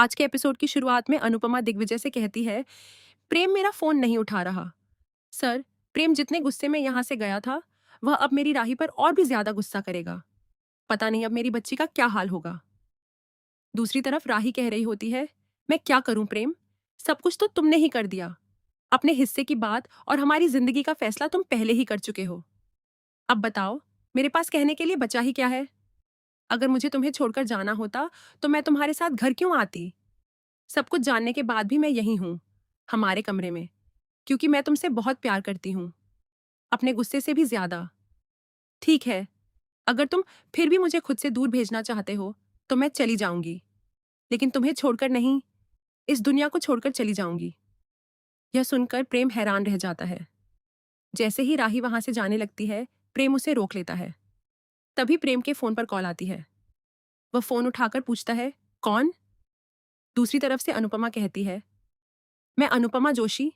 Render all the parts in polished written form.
आज के एपिसोड की शुरुआत में अनुपमा दिग्विजय से कहती है, प्रेम मेरा फोन नहीं उठा रहा। सर, प्रेम जितने गुस्से में यहाँ से गया था, वह अब मेरी राही पर और भी ज्यादा गुस्सा करेगा। पता नहीं अब मेरी बच्ची का क्या हाल होगा। दूसरी तरफ राही कह रही होती है, मैं क्या करूं प्रेम, सब कुछ तो तुमने ही कर दिया। अपने हिस्से की बात और हमारी जिंदगी का फैसला तुम पहले ही कर चुके हो। अब बताओ, मेरे पास कहने के लिए बचा ही क्या है। अगर मुझे तुम्हें छोड़कर जाना होता तो मैं तुम्हारे साथ घर क्यों आती। सब कुछ जानने के बाद भी मैं यही हूं, हमारे कमरे में, क्योंकि मैं तुमसे बहुत प्यार करती हूं, अपने गुस्से से भी ज्यादा। ठीक है, अगर तुम फिर भी मुझे खुद से दूर भेजना चाहते हो तो मैं चली जाऊंगी, लेकिन तुम्हें छोड़कर नहीं, इस दुनिया को छोड़कर चली जाऊंगी। यह सुनकर प्रेम हैरान रह जाता है। जैसे ही राही वहां से जाने लगती है, प्रेम उसे रोक लेता है। तभी प्रेम के फोन पर कॉल आती है। वह फोन उठाकर पूछता है, कौन। दूसरी तरफ से अनुपमा कहती है, मैं अनुपमा जोशी।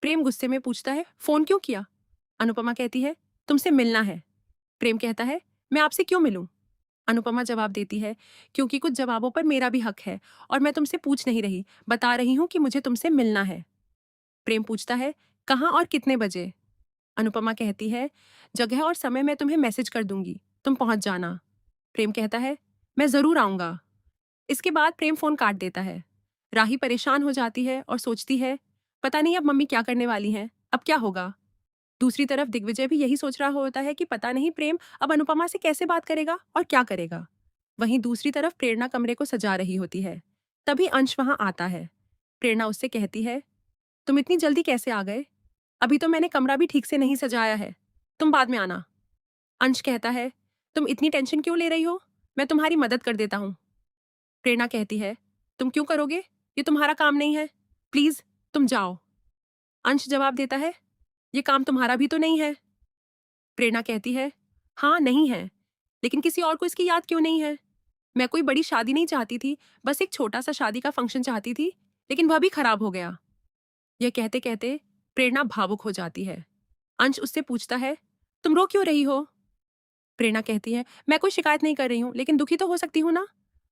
प्रेम गुस्से में पूछता है, फोन क्यों किया। अनुपमा कहती है, तुमसे मिलना है। प्रेम कहता है, मैं आपसे क्यों मिलूं। अनुपमा जवाब देती है, क्योंकि कुछ जवाबों पर मेरा भी हक है और मैं तुमसे पूछ नहीं रही, बता रही हूं कि मुझे तुमसे मिलना है। प्रेम पूछता है, कहाँ और कितने बजे। अनुपमा कहती है, जगह और समय मैं तुम्हें मैसेज कर दूंगी, तुम पहुंच जाना। प्रेम कहता है, मैं जरूर आऊंगा। इसके बाद प्रेम फोन काट देता है। राही परेशान हो जाती है और सोचती है, पता नहीं अब मम्मी क्या करने वाली हैं, अब क्या होगा। दूसरी तरफ दिग्विजय भी यही सोच रहा होता है कि पता नहीं प्रेम अब अनुपमा से कैसे बात करेगा और क्या करेगा। वहीं दूसरी तरफ प्रेरणा कमरे को सजा रही होती है। तभी अंश वहां आता है। प्रेरणा उससे कहती है, तुम इतनी जल्दी कैसे आ गए, अभी तो मैंने कमरा भी ठीक से नहीं सजाया है, तुम बाद में आना। अंश कहता है, तुम इतनी टेंशन क्यों ले रही हो, मैं तुम्हारी मदद कर देता हूँ। प्रेरणा कहती है, तुम क्यों करोगे, ये तुम्हारा काम नहीं है, प्लीज तुम जाओ। अंश जवाब देता है, ये काम तुम्हारा भी तो नहीं है। प्रेरणा कहती है, हाँ नहीं है, लेकिन किसी और को इसकी याद क्यों नहीं है। मैं कोई बड़ी शादी नहीं चाहती थी, बस एक छोटा सा शादी का फंक्शन चाहती थी, लेकिन वह भी खराब हो गया। यह कहते कहते प्रेरणा भावुक हो जाती है। अंश उससे पूछता है, तुम रो क्यों रही हो। प्रेरणा कहती है, मैं कोई शिकायत नहीं कर रही हूँ, लेकिन दुखी तो हो सकती हूँ ना।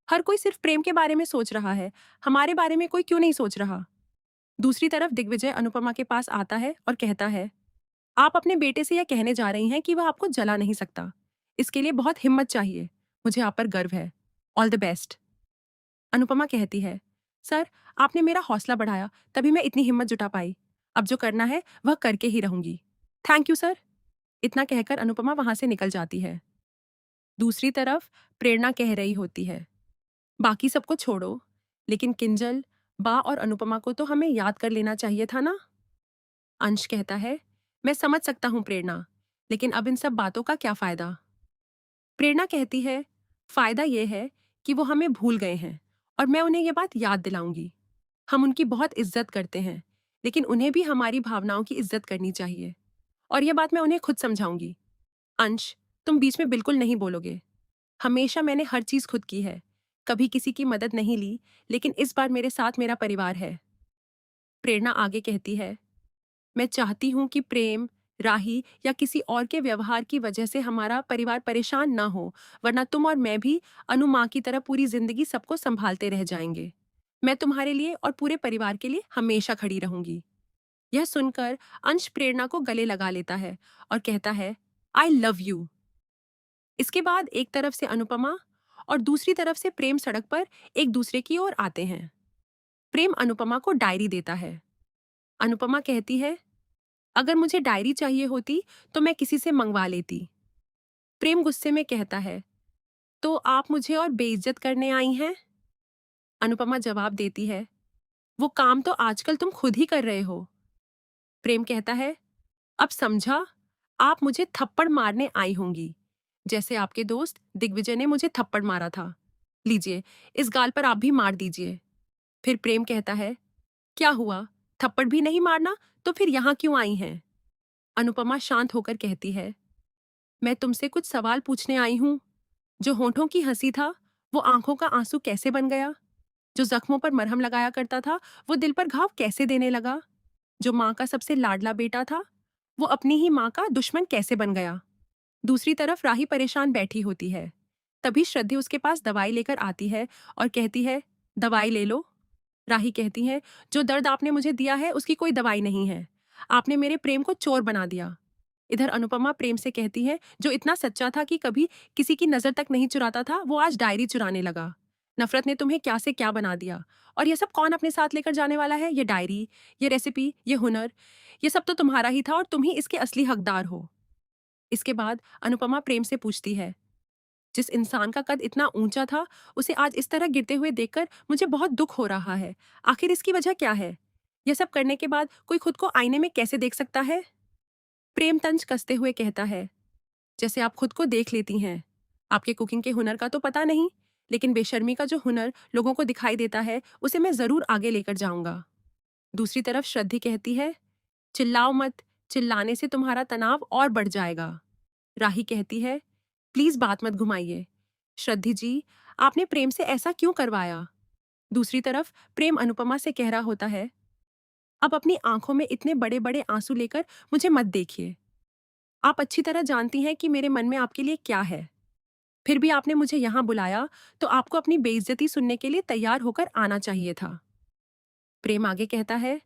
हर कोई सिर्फ प्रेम के बारे में सोच रहा है, हमारे बारे में कोई क्यों नहीं सोच रहा। दूसरी तरफ दिग्विजय अनुपमा के पास आता है और कहता है, आप अपने बेटे से यह कहने जा रही हैं कि वह आपको जला नहीं सकता। इसके लिए बहुत हिम्मत चाहिए, मुझे आप पर गर्व है। All the best. अनुपमा कहती है, सर, आपने मेरा हौसला बढ़ाया, तभी मैं इतनी हिम्मत जुटा पाई। अब जो करना है वह करके ही रहूंगी। Thank you sir. इतना कहकर अनुपमा वहां से निकल जाती है। दूसरी तरफ प्रेरणा कह रही होती है, बाकी सबको छोड़ो, लेकिन किंजल, बा और अनुपमा को तो हमें याद कर लेना चाहिए था ना। अंश कहता है, मैं समझ सकता हूं प्रेरणा, लेकिन अब इन सब बातों का क्या फायदा। प्रेरणा कहती है, फायदा यह है कि वो हमें भूल गए हैं और मैं उन्हें यह बात याद दिलाऊंगी। हम उनकी बहुत इज्जत करते हैं, लेकिन उन्हें भी हमारी भावनाओं की इज्जत करनी चाहिए, और यह बात मैं उन्हें खुद समझाऊंगी। अंश, तुम बीच में बिल्कुल नहीं बोलोगे। हमेशा मैंने हर चीज खुद की है, कभी किसी की मदद नहीं ली, लेकिन इस बार मेरे साथ मेरा परिवार है। प्रेरणा आगे कहती है, मैं चाहती हूं कि प्रेम, राही या किसी और के व्यवहार की वजह से हमारा परिवार परेशान ना हो, वरना तुम और मैं भी अनु माँ की तरह पूरी जिंदगी सबको संभालते रह जाएंगे। मैं तुम्हारे लिए और पूरे परिवार के लिए हमेशा खड़ी रहूंगी। यह सुनकर अंश प्रेरणा को गले लगा लेता है और कहता है, आई लव यू। इसके बाद एक तरफ से अनुपमा और दूसरी तरफ से प्रेम सड़क पर एक दूसरे की ओर आते हैं। प्रेम अनुपमा को डायरी देता है। अनुपमा कहती है, अगर मुझे डायरी चाहिए होती तो मैं किसी से मंगवा लेती। प्रेम गुस्से में कहता है, तो आप मुझे और बेइज्जत करने आई हैं। अनुपमा जवाब देती है, वो काम तो आजकल तुम खुद ही कर रहे हो। प्रेम कहता है, अब समझा, आप मुझे थप्पड़ मारने आई होंगी, जैसे आपके दोस्त दिग्विजय ने मुझे थप्पड़ मारा था। लीजिए, इस गाल पर आप भी मार दीजिए। फिर प्रेम कहता है, क्या हुआ, थप्पड़ भी नहीं मारना तो फिर यहाँ क्यों आई हैं। अनुपमा शांत होकर कहती है, मैं तुमसे कुछ सवाल पूछने आई हूं। जो होठों की हंसी था, वो आंखों का आंसू कैसे बन गया। जो जख्मों पर मरहम लगाया करता था, वो दिल पर घाव कैसे देने लगा। जो माँ का सबसे लाडला बेटा था, वो अपनी ही माँ का दुश्मन कैसे बन गया। दूसरी तरफ राही परेशान बैठी होती है। तभी श्रद्धि उसके पास दवाई लेकर आती है और कहती है, दवाई ले लो। राही कहती है, जो दर्द आपने मुझे दिया है उसकी कोई दवाई नहीं है। आपने मेरे प्रेम को चोर बना दिया। इधर अनुपमा प्रेम से कहती है, जो इतना सच्चा था कि कभी किसी की नजर तक नहीं चुराता था, वो आज डायरी चुराने लगा। नफरत ने तुम्हें क्या से क्या बना दिया। और ये सब कौन अपने साथ लेकर जाने वाला है? ये डायरी, ये रेसिपी, ये हुनर, ये सब तो तुम्हारा ही था और तुम ही इसके असली हकदार हो। इसके बाद अनुपमा प्रेम से पूछती है, जिस इंसान का कद इतना ऊंचा था, उसे आज इस तरह गिरते हुए देखकर मुझे बहुत दुख हो रहा है। आखिर इसकी वजह क्या है? यह सब करने के बाद कोई खुद को आईने में कैसे देख सकता है? प्रेम तंज कसते हुए कहता है, जैसे आप खुद को देख लेती हैं। आपके कुकिंग के हुनर का तो पता नहीं, लेकिन बेशर्मी का जो हुनर लोगों को दिखाई देता है, उसे मैं जरूर आगे लेकर जाऊंगा। दूसरी तरफ श्रद्धि कहती है, चिल्लाओ मत, चिल्लाने से तुम्हारा तनाव और बढ़ जाएगा। राही कहती है, प्लीज बात मत घुमाइए। श्रद्धि जी, आपने प्रेम से ऐसा क्यों करवाया? दूसरी तरफ प्रेम अनुपमा से कह रहा होता है, अब अपनी आंखों में इतने बड़े बड़े आंसू लेकर मुझे मत देखिए। आप अच्छी तरह जानती हैं कि मेरे मन में आपके लिए क्या है। फिर भी आपने मुझे यहाँ बुलाया, तो आपको अपनी बेइज्जती सुनने के लिए तैयार होकर आना चाहिए था। प्रेम आगे कहता है,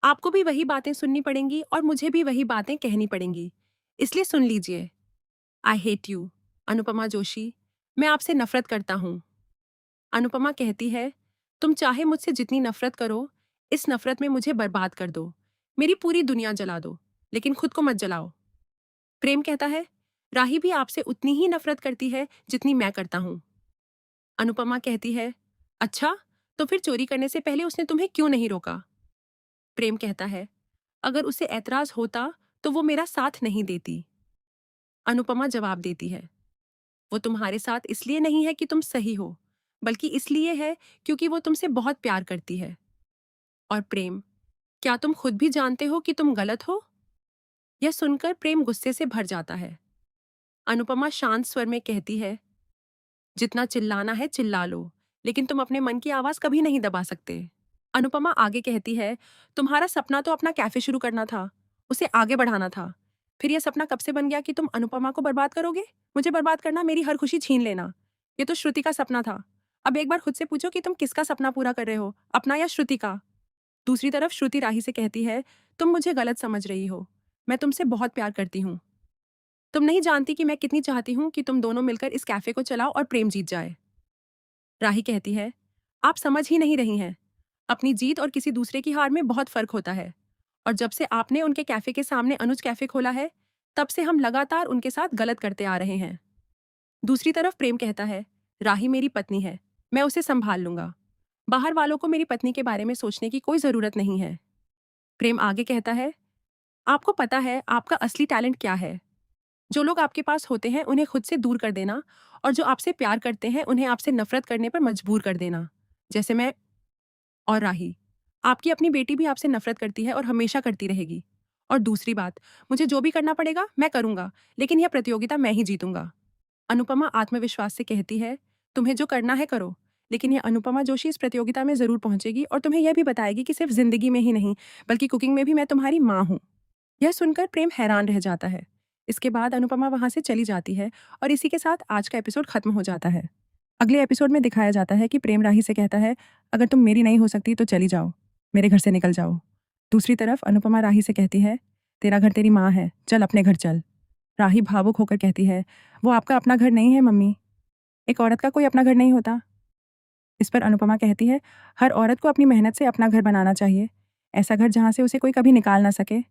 आपको भी वही बातें सुननी पड़ेंगी और मुझे भी वही बातें कहनी पड़ेंगी, इसलिए सुन लीजिए। I hate you, Anupama Joshi, मैं आपसे नफरत करता हूँ। अनुपमा कहती है, तुम चाहे मुझसे जितनी नफरत करो, इस नफरत में मुझे बर्बाद कर दो, मेरी पूरी दुनिया जला दो, लेकिन खुद को मत जलाओ। प्रेम कहता है, राही भी आपसे उतनी ही नफरत करती है जितनी मैं करता हूँ। अनुपमा कहती है, अच्छा, तो फिर चोरी करने से पहले उसने तुम्हें क्यों नहीं रोका? प्रेम कहता है, अगर उसे ऐतराज होता तो वो मेरा साथ नहीं देती। अनुपमा जवाब देती है, वो तुम्हारे साथ इसलिए नहीं है कि तुम सही हो, बल्कि इसलिए है क्योंकि वो तुमसे बहुत प्यार करती है। और प्रेम, क्या तुम खुद भी जानते हो कि तुम गलत हो? यह सुनकर प्रेम गुस्से से भर जाता है। अनुपमा शांत स्वर में कहती है, जितना चिल्लाना है चिल्ला लो, लेकिन तुम अपने मन की आवाज कभी नहीं दबा सकते। अनुपमा आगे कहती है, तुम्हारा सपना तो अपना कैफे शुरू करना था, उसे आगे बढ़ाना था। फिर यह सपना कब से बन गया कि तुम अनुपमा को बर्बाद करोगे? मुझे बर्बाद करना, मेरी हर खुशी छीन लेना, ये तो श्रुति का सपना था। अब एक बार खुद से पूछो कि तुम किसका सपना पूरा कर रहे हो, अपना या श्रुति का? दूसरी तरफ श्रुति राही से कहती है, तुम मुझे गलत समझ रही हो, मैं तुमसे बहुत प्यार करती हूँ। तुम नहीं जानती कि मैं कितनी चाहती हूँ कि तुम दोनों मिलकर इस कैफे को चलाओ और प्रेम जीत जाए। राही कहती है, आप समझ ही नहीं रही हैं, अपनी जीत और किसी दूसरे की हार में बहुत फर्क होता है। और जब से आपने उनके कैफे के सामने अनुज कैफे खोला है, तब से हम लगातार उनके साथ गलत करते आ रहे हैं। दूसरी तरफ प्रेम कहता है, राही मेरी पत्नी है, मैं उसे संभाल लूंगा। बाहर वालों को मेरी पत्नी के बारे में सोचने की कोई जरूरत नहीं है। प्रेम आगे कहता है, आपको पता है आपका असली टैलेंट क्या है? जो लोग आपके पास होते हैं उन्हें खुद से दूर कर देना, और जो आपसे प्यार करते हैं उन्हें आपसे नफरत करने पर मजबूर कर देना, जैसे मैं और राही। आपकी अपनी बेटी भी आपसे नफरत करती है और हमेशा करती रहेगी। और दूसरी बात, मुझे जो भी करना पड़ेगा मैं करूंगा, लेकिन यह प्रतियोगिता मैं ही जीतूंगा। अनुपमा आत्मविश्वास से कहती है, तुम्हें जो करना है करो, लेकिन यह अनुपमा जोशी इस प्रतियोगिता में जरूर पहुंचेगी और तुम्हें यह भी बताएगी कि सिर्फ जिंदगी में ही नहीं, बल्कि कुकिंग में भी मैं तुम्हारी माँ हूँ। यह सुनकर प्रेम हैरान रह जाता है। इसके बाद अनुपमा वहां से चली जाती है और इसी के साथ आज का एपिसोड खत्म हो जाता है। अगले एपिसोड में दिखाया जाता है कि प्रेम राही से कहता है, अगर तुम मेरी नहीं हो सकती तो चली जाओ, मेरे घर से निकल जाओ। दूसरी तरफ अनुपमा राही से कहती है, तेरा घर तेरी माँ है, चल अपने घर चल। राही भावुक होकर कहती है, वो आपका अपना घर नहीं है मम्मी, एक औरत का कोई अपना घर नहीं होता। इस पर अनुपमा कहती है, हर औरत को अपनी मेहनत से अपना घर बनाना चाहिए, ऐसा घर जहाँ से उसे कोई कभी निकाल ना सके।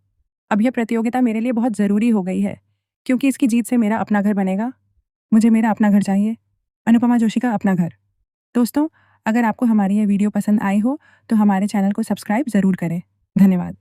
अब यह प्रतियोगिता मेरे लिए बहुत ज़रूरी हो गई है, क्योंकि इसकी जीत से मेरा अपना घर बनेगा। मुझे मेरा अपना घर चाहिए, अनुपमा जोशी का अपना घर। दोस्तों, अगर आपको हमारी यह वीडियो पसंद आई हो तो हमारे चैनल को सब्सक्राइब ज़रूर करें। धन्यवाद।